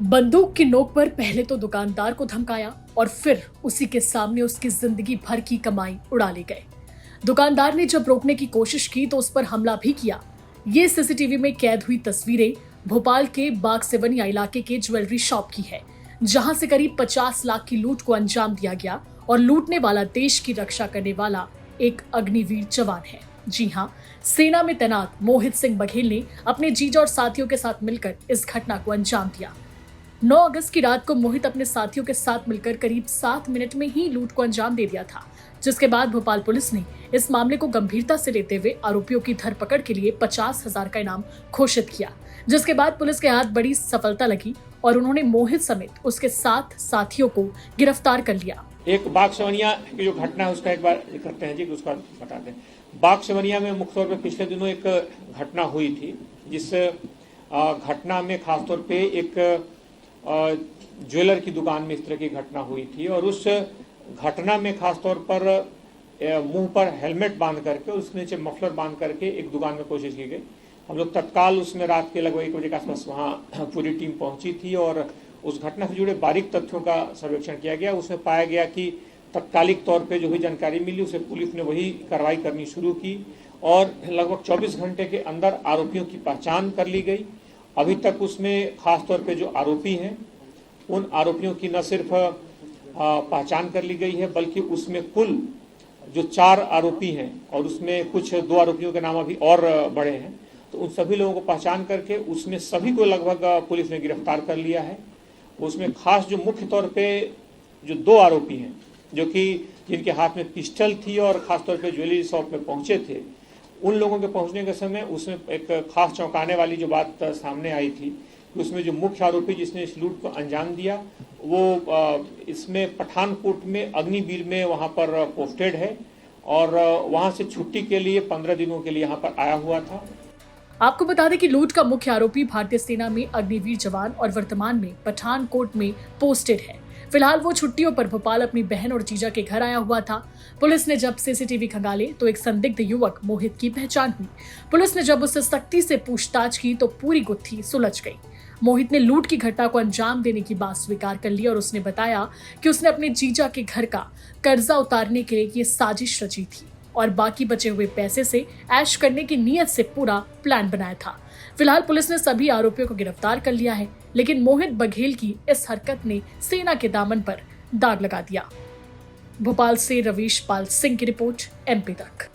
बंदूक की नोक पर पहले तो दुकानदार को धमकाया और फिर उसी के सामने उसकी जिंदगी भर की कमाई उड़ा ले गए। दुकानदार ने जब रोकने की कोशिश की तो उस पर हमला भी किया। ये सीसीटीवी में कैद हुई तस्वीरें भोपाल के बाग सेवनिया इलाके के ज्वेलरी शॉप की है, जहां से करीब 50 लाख की लूट को अंजाम दिया गया और लूटने वाला देश की रक्षा करने वाला एक अग्निवीर जवान है। जी हां, सेना में तैनात मोहित सिंह बघेल ने अपने जीजा और साथियों के साथ मिलकर इस घटना को अंजाम दिया। 9 अगस्त की रात को मोहित अपने साथियों के साथ मिलकर करीब 7 मिनट में ही लूट को अंजाम दे दिया था, जिसके बाद भोपाल पुलिस ने इस मामले को गंभीरता से लेते हुए आरोपियों की धरपकड़ के लिए 50,000 का इनाम घोषित किया, जिसके बाद पुलिस के हाथ बड़ी सफलता लगी और उन्होंने मोहित समेत उसके 7 साथियों को गिरफ्तार कर लिया। एक बाग सेवनिया की जो घटना है उसका एक बार करते हैं जी, उसका बता दें। बाग सेवनिया में मुख्य तौर पर पिछले दिनों एक घटना हुई थी, जिस घटना में खासतौर पे एक ज्वेलर की दुकान में इस तरह की घटना हुई थी और उस घटना में खासतौर पर मुंह पर हेलमेट बांध करके उसके नीचे मफलर बांध करके एक दुकान में कोशिश की गई। हम लोग तत्काल उसमें रात के लगभग 1 बजे के आसपास वहाँ पूरी टीम पहुंची थी और उस घटना से जुड़े बारीक तथ्यों का सर्वेक्षण किया गया। उसमें पाया गया कि तत्कालिक तौर पे जो भी जानकारी मिली उसे पुलिस ने वही कार्रवाई करनी शुरू की और लगभग 24 घंटे के अंदर आरोपियों की पहचान कर ली गई। अभी तक उसमें खास तौर पे जो आरोपी हैं उन आरोपियों की न सिर्फ पहचान कर ली गई है, बल्कि उसमें कुल जो 4 आरोपी हैं और उसमें कुछ 2 आरोपियों के नाम अभी और बड़े हैं, तो उन सभी लोगों को पहचान करके उसमें सभी को लगभग पुलिस ने गिरफ्तार कर लिया है। उसमें खास जो मुख्य तौर पे जो 2 आरोपी हैं जो कि जिनके हाथ में पिस्टल थी और खासतौर पे ज्वेलरी शॉप में पहुंचे थे, उन लोगों के पहुंचने के समय उसमें एक खास चौंकाने वाली जो बात सामने आई थी कि उसमें जो मुख्य आरोपी जिसने इस लूट को अंजाम दिया वो इसमें पठानकोट में अग्निवीर में वहाँ पर पोस्टेड है और वहाँ से छुट्टी के लिए 15 दिनों के लिए यहाँ पर आया हुआ था। आपको बता दें कि लूट का मुख्य आरोपी भारतीय सेना में अग्निवीर जवान और वर्तमान में पठानकोट में पोस्टेड है। फिलहाल वो छुट्टियों पर भोपाल अपनी बहन और जीजा के घर आया हुआ था। पुलिस ने जब सीसीटीवी खंगाले तो एक संदिग्ध युवक मोहित की पहचान हुई। पुलिस ने जब उससे सख्ती से पूछताछ की तो पूरी गुत्थी सुलझ गई। मोहित ने लूट की घटना को अंजाम देने की बात स्वीकार कर ली और उसने बताया कि उसने अपने जीजा के घर का कर्जा उतारने के लिए ये साजिश रची थी और बाकी बचे हुए पैसे से ऐश करने की नीयत से पूरा प्लान बनाया था। फिलहाल पुलिस ने सभी आरोपियों को गिरफ्तार कर लिया है, लेकिन मोहित बघेल की इस हरकत ने सेना के दामन पर दाग लगा दिया। भोपाल से रवीश पाल सिंह की रिपोर्ट, MP तक।